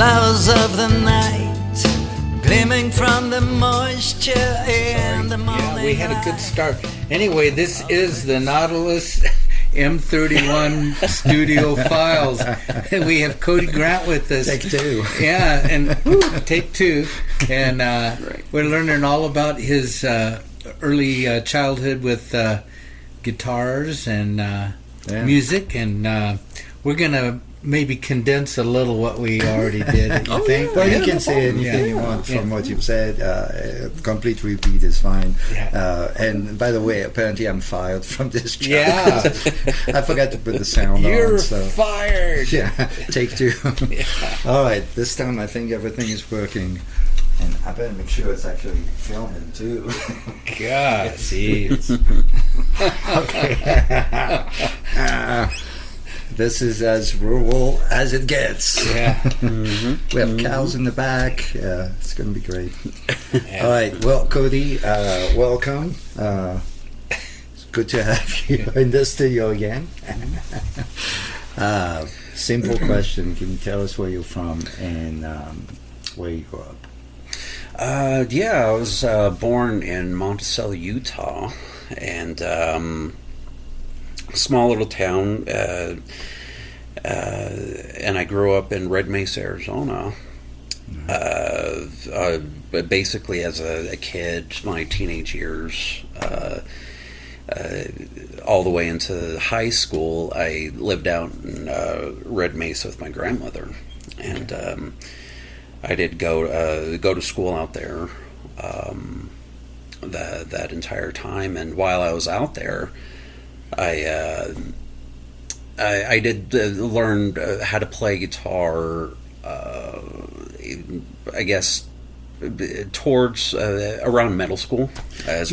flowers of the night, gleaming from the moisture in the morning. Yeah, we had a good start. Anyway, this is the Nautilus M31 Studio Files. We have Kodi Grant with us. Take two. Yeah, and take two. And we're learning all about his early childhood with guitars and music. And we're going to maybe condense a little what we already did. I think. Well, you can say anything you want from what you've said. Complete repeat is fine. And by the way, apparently I'm fired from this job. Yeah. I forgot to put the sound You're on. So. fired. Yeah, take two. All right, this time I think everything is working. And I better make sure it's actually filming too. God, see. Okay. This is as rural as it gets. Yeah. We have cows in the back. It's going to be great. All right. Well, Kodi, welcome. It's good to have you in the studio again. Simple question. Can you tell us where you're from and where you grew up? Yeah, I was born in Monticello, Utah, and small little town, and I grew up in Red Mesa, Arizona. Basically, as a kid, my teenage years, all the way into high school, I lived out in Red Mesa with my grandmother, and I did go to school out there that entire time. And while I was out there, I did learn how to play guitar. I guess towards around middle school. Did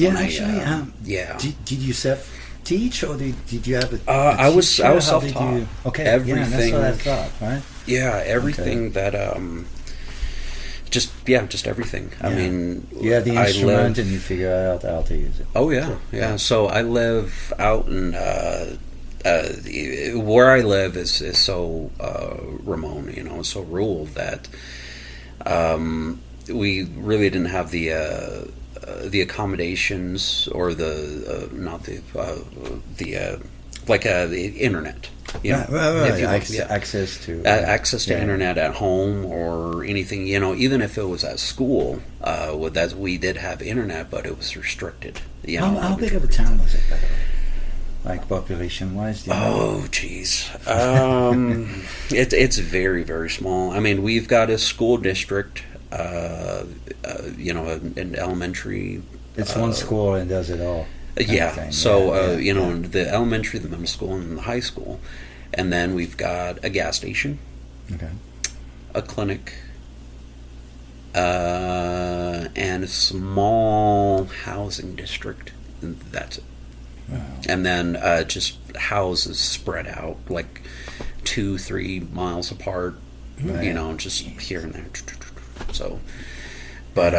you self-teach, or did you have a I was self-taught. Everything. Yeah, that's what I thought. Right. Yeah, everything that just everything. Yeah. I mean, you have the instrument and you figure out how to use it. Oh yeah, yeah. So I live out in where I live is so remote, so rural that we really didn't have the accommodations or the internet. Access to internet at home or anything. Even if it was at school, we did have internet, but it was restricted. How big of a town was it, by the way? Like population-wise? Oh, geez. It's very, very small. I mean, we've got a school district, an elementary. It's one school and does it all. Yeah. So, the elementary, the middle school, and the high school. And then we've got a gas station, a clinic, and a small housing district. And that's it. Wow. And then just houses spread out like 2-3 miles apart, just here and there. So, but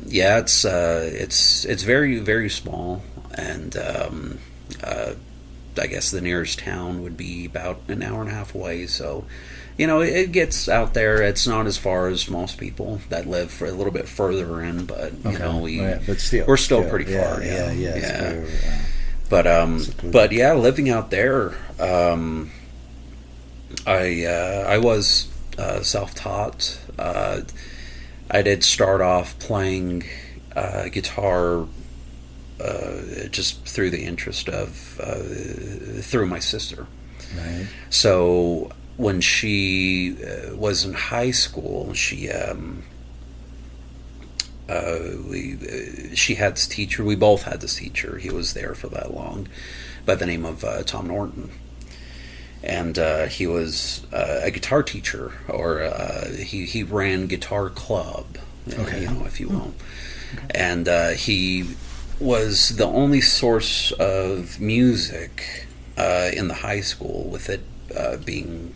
it's very, very small, and I guess the nearest town would be about an hour and a half away. So, it gets out there. It's not as far as most people that live for a little bit further in, but we're still pretty far. Yeah. But living out there, I was self-taught. I did start off playing guitar just through the interest of through my sister. Right. So when she was in high school, she had this teacher. We both had this teacher. He was there for that long, by the name of Tom Norton, and he was a guitar teacher, or he ran Guitar Club, if you will, and he was the only source of music in the high school, with it being,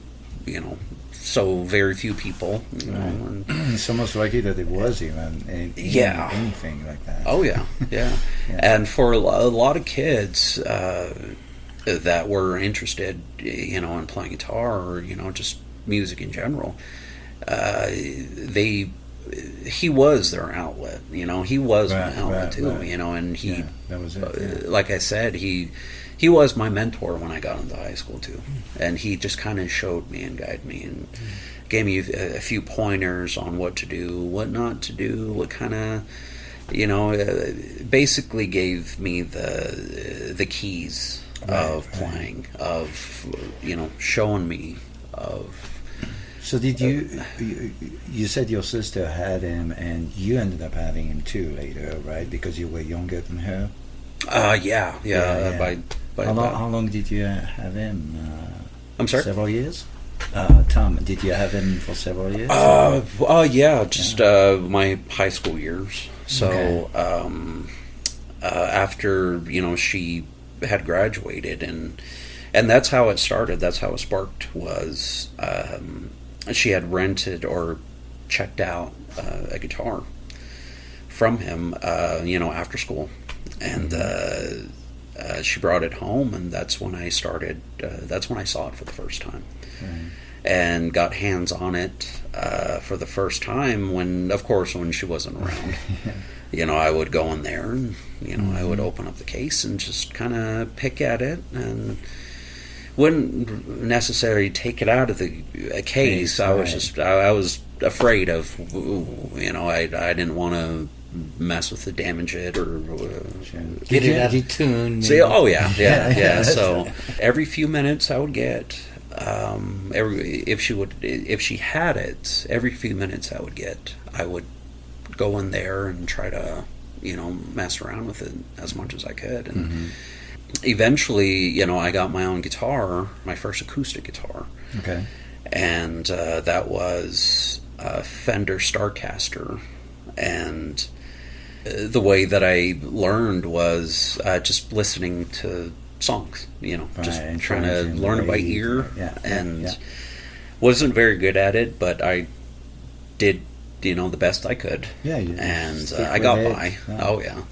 so very few people. And it's almost lucky that it was even anything like that. Oh yeah. And for a lot of kids that were interested, in playing guitar, or just music in general, he was their outlet. You know, he was my outlet too. Right. You know, and he, that was it. like I said, he was my mentor when I got into high school too, and he just kind of showed me and guided me and gave me a few pointers on what to do, what not to do, what kind of, you know, basically gave me the keys of playing, of, you know, showing me of. So did you said your sister had him and you ended up having him too later, right? Because you were younger than her? Yeah. By How long did you have him? I'm sorry? Several years? Tom, did you have him for several years? Yeah, just my high school years. So after, you know, she had graduated, and that's how it started. That's how it sparked. Was she had rented or checked out a guitar from him, you know, after school, and she brought it home, and that's when I started. That's when I saw it for the first time. And got hands on it for the first time when she wasn't around. You know, I would go in there and, you know, I would open up the case and just kind of pick at it, and wouldn't necessarily take it out of the case. I was afraid of, you know, I didn't want to mess with it, damage it, or get it out of tune. So, yeah. So every few minutes I would get. If she had it, every few minutes I would go in there and try to, you know, mess around with it as much as I could, and eventually, you know, I got my own guitar, my first acoustic guitar. Okay. And that was a Fender Starcaster, and the way that I learned was just listening to songs, you know, just trying to learn it by ear, and wasn't very good at it, but I did, you know, the best I could. And I got by. Yeah.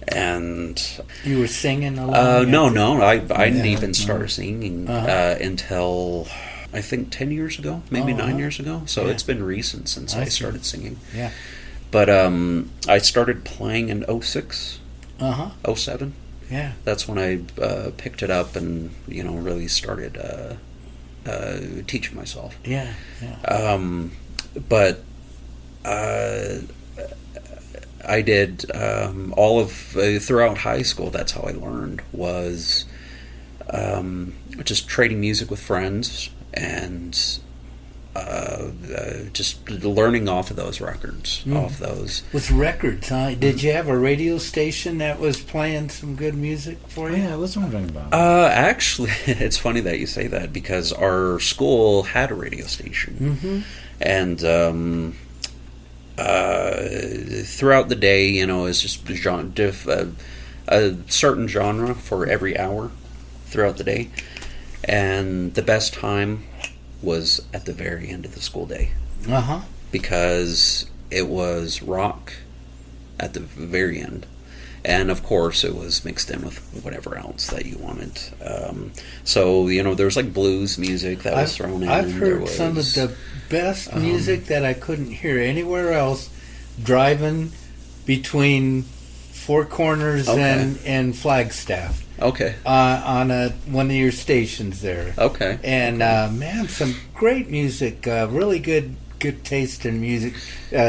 And you were singing along? No, I didn't even start singing until I think 10 years ago, maybe 9 years ago. So it's been recent since I started singing. Yeah. But I started playing in 06, 07. Yeah. That's when I picked it up and, you know, really started teaching myself. Yeah. But I did all of throughout high school. That's how I learned, was just trading music with friends and just learning off of those records, off those. With records, huh? Did you have a radio station that was playing some good music for you? Yeah, I was wondering about actually, it's funny that you say that, because our school had a radio station, and throughout the day, you know, it's just a certain genre for every hour throughout the day, and the best time was at the very end of the school day, because it was rock at the very end, and of course it was mixed in with whatever else that you wanted. So, you know, there was like blues music that was thrown in. I've heard some of the best music that I couldn't hear anywhere else driving between Four Corners and Flagstaff. Okay. On one of your stations there. Okay. And man, some great music. Really good taste in music.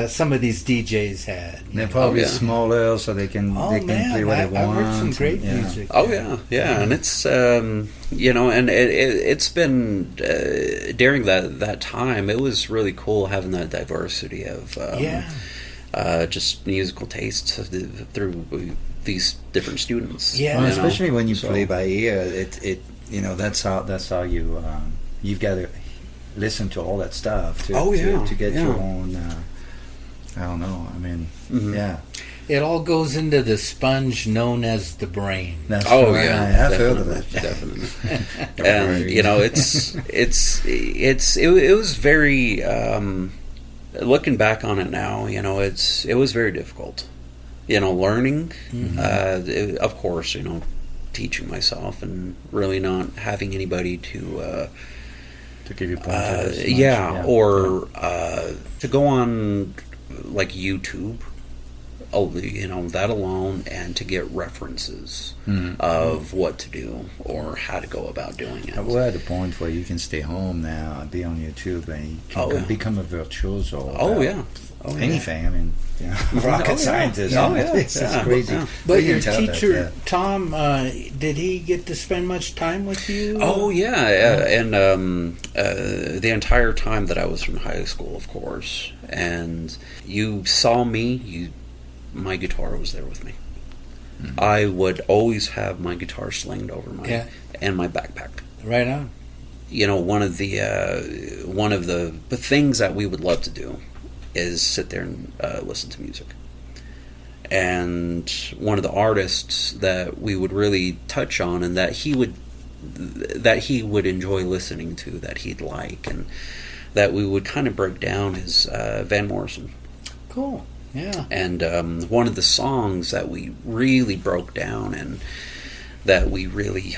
Some of these DJs had. They're probably smaller, so they can play what they want. I've heard some great music. And it's you know, and it's been during that time. It was really cool having that diversity of just musical tastes through these different students. Well, especially when you play by ear, it you know, that's how you you've got to listen to all that stuff to get your own. I don't know. I mean, It all goes into the sponge known as the brain. That's right. I've heard of it. Definitely. And you know, it was very. Looking back on it now, you know, it was very difficult. You know, learning, of course, you know, teaching myself and really not having anybody to to give you pointers. Or to go on like YouTube, that alone, and to get references of what to do or how to go about doing it. We're at a point where you can stay home now and be on YouTube and you can become a virtuoso. Anything. I mean, rocket scientist. It's crazy. But your teacher, Tom, did he get to spend much time with you? And the entire time that I was in high school, of course. And you saw me, my guitar was there with me. I would always have my guitar slinged over and my backpack. Right on. One of the things that we would love to do is sit there and listen to music. And one of the artists that we would really touch on, and that he would enjoy listening to, that he'd like, and that we would kind of break down, is Van Morrison. Cool. Yeah. And one of the songs that we really broke down and that we really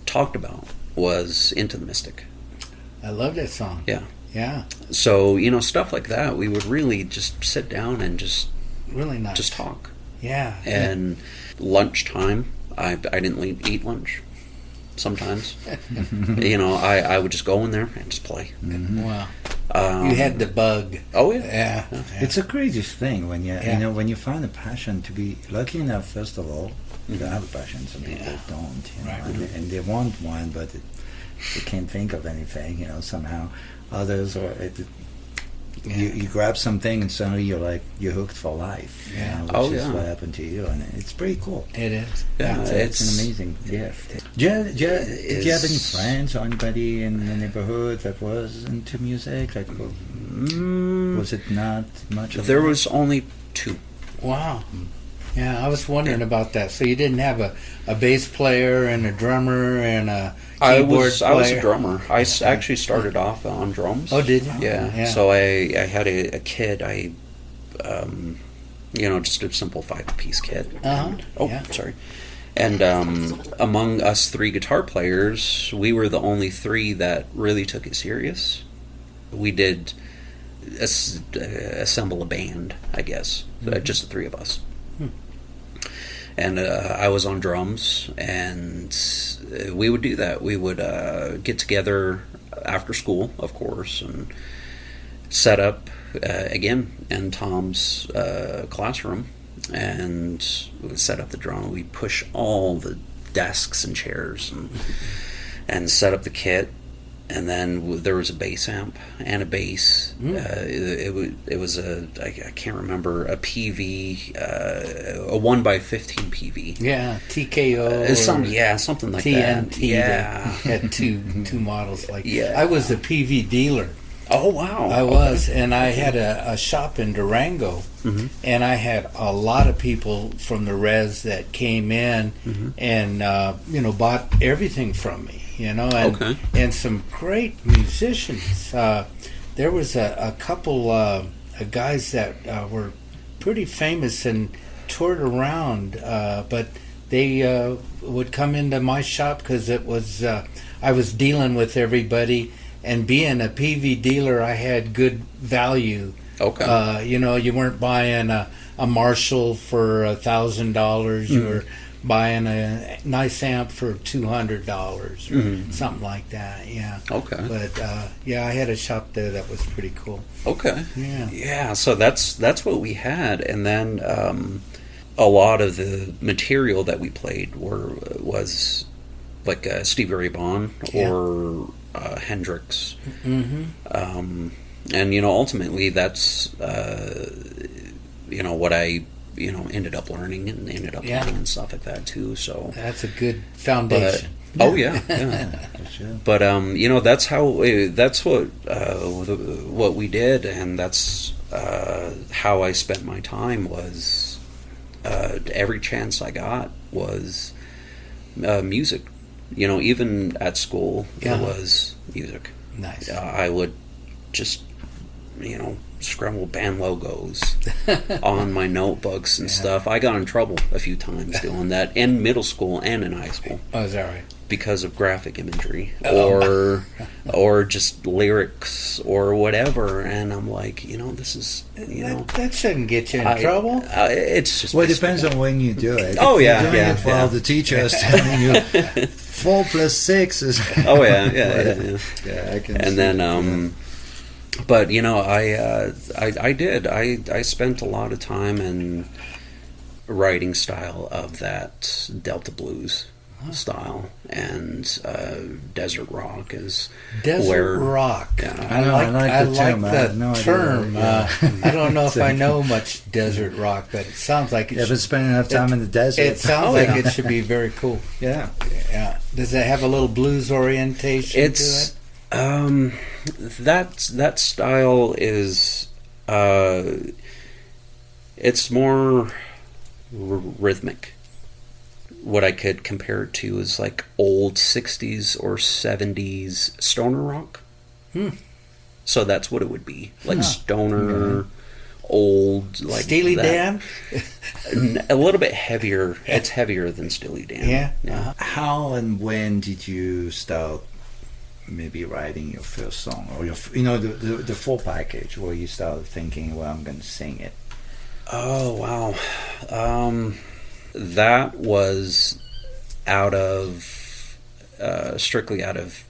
talked about was Into the Mystic. I love that song. Yeah. Yeah. So, stuff like that, we would really just sit down and just really nice. Just talk. Yeah. And lunchtime, I didn't eat lunch sometimes. I would just go in there and just play. Wow. You had the bug. Oh yeah. It's a crazy thing when when you find a passion. To be lucky enough, first of all, to have a passion. Some people don't, and they want one, but they can't think of anything. Somehow others you grab something and suddenly you're hooked for life. Which is what happened to you, and it's pretty cool. It is. Yeah, it's an amazing gift. Did you have any friends or anybody in the neighborhood that was into music? Like, was it not much? There was only 2. Wow. Yeah, I was wondering about that. So you didn't have a bass player and a drummer and a keyboard player? I was a drummer. I actually started off on drums. Oh, did you? Yeah. So I had a kit. Just a simple 5-piece kit. Sorry. And among us 3 guitar players, we were the only 3 that really took it serious. We did assemble a band, I guess. Just the 3 of us. And I was on drums, and we would do that. We would get together after school, of course, and set up, again, in Tom's classroom, and we would set up the drum. We'd push all the desks and chairs and set up the kit. And then there was a bass amp and a bass. It was I can't remember, a PV, a 1x15 PV. Yeah, TKO. Something like TNT. That. Yeah, had two models like. Yeah. I was a PV dealer. Oh wow! I was, and I had a shop in Durango, and I had a lot of people from the res that came in and bought everything from me. And some great musicians. There was a couple guys that were pretty famous and toured around, but they would come into my shop because it was I was dealing with everybody, and being a PV dealer, I had good value. Okay. You weren't buying a Marshall for $1,000. You were buying a nice amp for $200 or something like that. Yeah. Okay. But I had a shop there that was pretty cool. Okay. Yeah. Yeah. So that's what we had, and then a lot of the material that we played was like Stevie Ray Vaughan or Hendrix. And ultimately that's what I ended up learning and playing and stuff like that too. So that's a good foundation. For sure. But that's what we did, and that's how I spent my time. Was every chance I got was music. Even at school, it was music. Nice. I would just scribble band logos on my notebooks and stuff. I got in trouble a few times doing that in middle school and in high school. Oh, is that right? Because of graphic imagery or just lyrics or whatever, and I'm like, this is that shouldn't get you in trouble. It's just it depends on when you do it. Oh, if yeah, you're doing yeah, it while the teacher is telling you 4 + 6 is. Oh yeah. I can. And see then it, but I spent a lot of time in writing style of that Delta blues style, and desert rock is desert rock. Yeah. I like the term. I don't know if I know much desert rock, but it sounds like it. You haven't spent enough time in the desert. It sounds like it should be very cool. Yeah. Does it have a little blues orientation to it? That style is it's more rhythmic. What I could compare it to is like old 60s or 70s stoner rock. So that's what it would be. Like stoner, old, like Steely that. Dan? A little bit heavier. It's heavier than Steely Dan. Yeah. How and when did you start maybe writing your first song, or the full package where you started thinking, well, I'm going to sing it? Oh, wow. That was strictly out of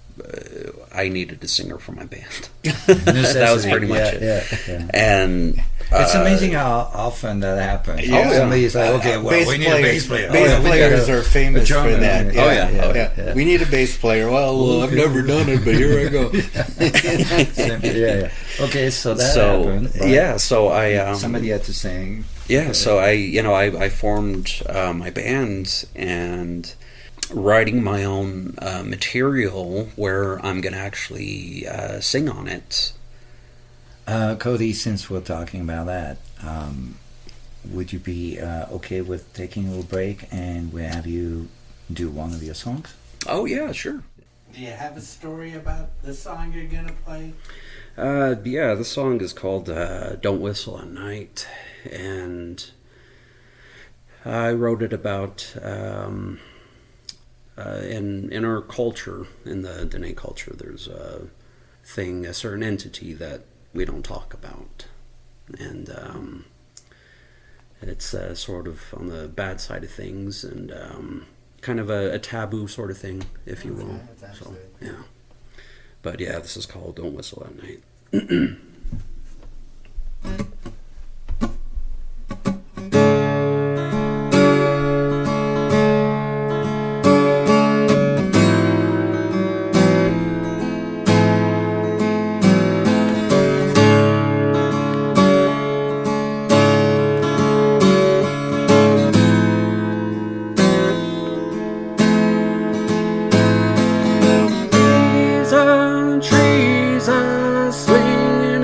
I needed a singer for my band. That was pretty much it. Yeah. And it's amazing how often that happens. Somebody's like, okay, well, we need a bass player. Bass players are famous for that. Oh, yeah. We need a bass player. Well, I've never done it, but here I go. Okay, so that happened. Yeah, so I somebody had to sing. Yeah, so I formed my band and writing my own material where I'm going to actually sing on it. Kodi, since we're talking about that, would you be okay with taking a little break and we'll have you do one of your songs? Oh, yeah, sure. Do you have a story about the song you're going to play? Yeah, the song is called Don't Whistle at Night, and I wrote it about in our culture, in the Dene culture, there's a certain entity that we don't talk about, and it's sort of on the bad side of things, and kind of a taboo sort of thing, if you will. So, yeah. But yeah, this is called Don't Whistle at Night. Trees are swinging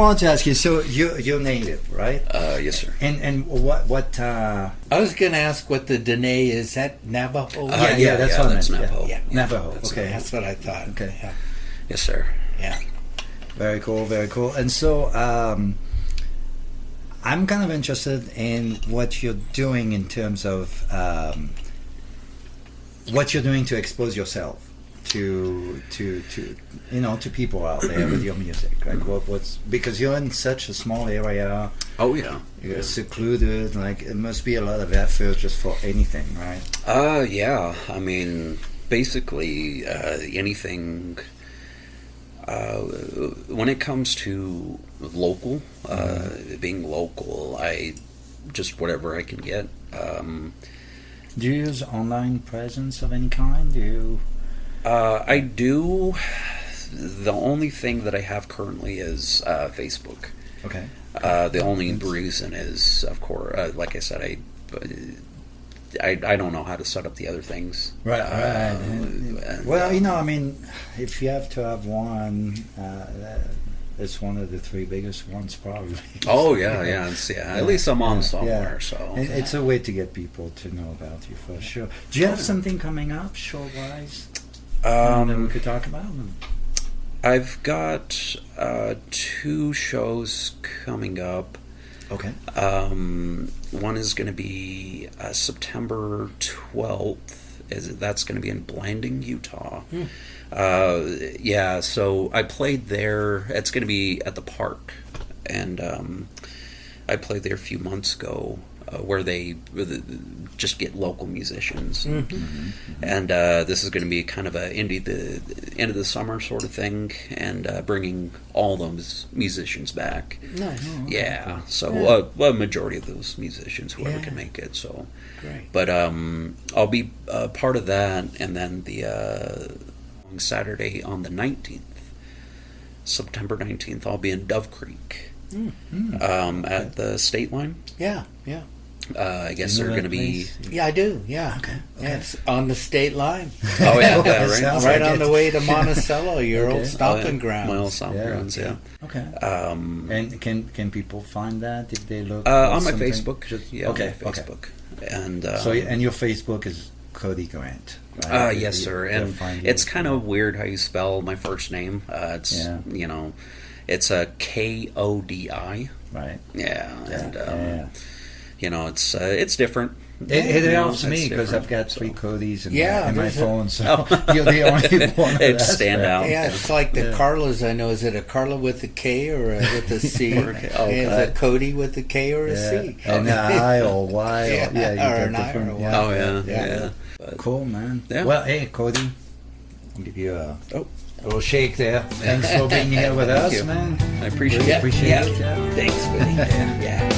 wanted to ask you. So you're native, right? Yes, sir. And what? I was going to ask what the Dene is. Is that Navajo? That's what I meant. Navajo. Yeah. Navajo. That's Okay, That's what I thought. Okay. Yeah. Yes, sir. Yeah. very cool, very cool. And so I'm kind of interested in what you're doing in terms of what you're doing to expose yourself to people out there with your music. Like what's because you're in such a small area. Oh yeah. You're secluded. Like it must be a lot of effort just for anything, right? Yeah. I mean, basically anything. When it comes to local, being local, I just whatever I can get. Do you use online presence of any kind? Do you? I do. The only thing that I have currently is Facebook. Okay. The only reason is, of course, like I said, I don't know how to set up the other things. Right. And, well, I mean, if you have to have one, it's one of the three biggest ones, probably. Oh yeah. At least I'm on somewhere. So it's a way to get people to know about you for sure. Do you have something coming up, show-wise, that we could talk about? I've got 2 shows coming up. Okay. One is going to be September 12th. That's going to be in Blanding, Utah. So I played there. It's going to be at the park, and I played there a few months ago, where they just get local musicians, and this is going to be kind of a the end of the summer sort of thing, and bringing all those musicians back. Nice. Yeah, so a majority of those musicians, whoever can make it. So, great. But I'll be part of that, and then the Saturday on the 19th, September 19th, I'll be in Dove Creek, at the state line. Yeah. I guess they're going to be. Yeah, I do. Yeah. Okay. Yeah, it's on the state line. Oh yeah, Sounds right like on it. the way to Monticello, your old stomping grounds. My old stomping grounds. Yeah. Okay. And can people find that if they look on my something? Facebook? Okay. On my Facebook. And and your Facebook is Kodi Grant, right? yes, sir. And it's kind of weird how you spell my first name. It's it's a Kodi. Right. Yeah. And it's different. It helps me because I've got 3 Kodis in my phone, so Oh. you're the only one. It'd stand out. Yeah, it's like the Carlas I know. Is it a Carla with a K or with a C? Is it Kodi with a K or a C? An I or Y. You or an I or a Y. Oh, yeah. But, cool, man. Yeah. Well, hey, Kodi, I'll give you a little shake there. Thanks for being here with us, you. man. I appreciate it. Appreciate it. Thanks, buddy. Yeah.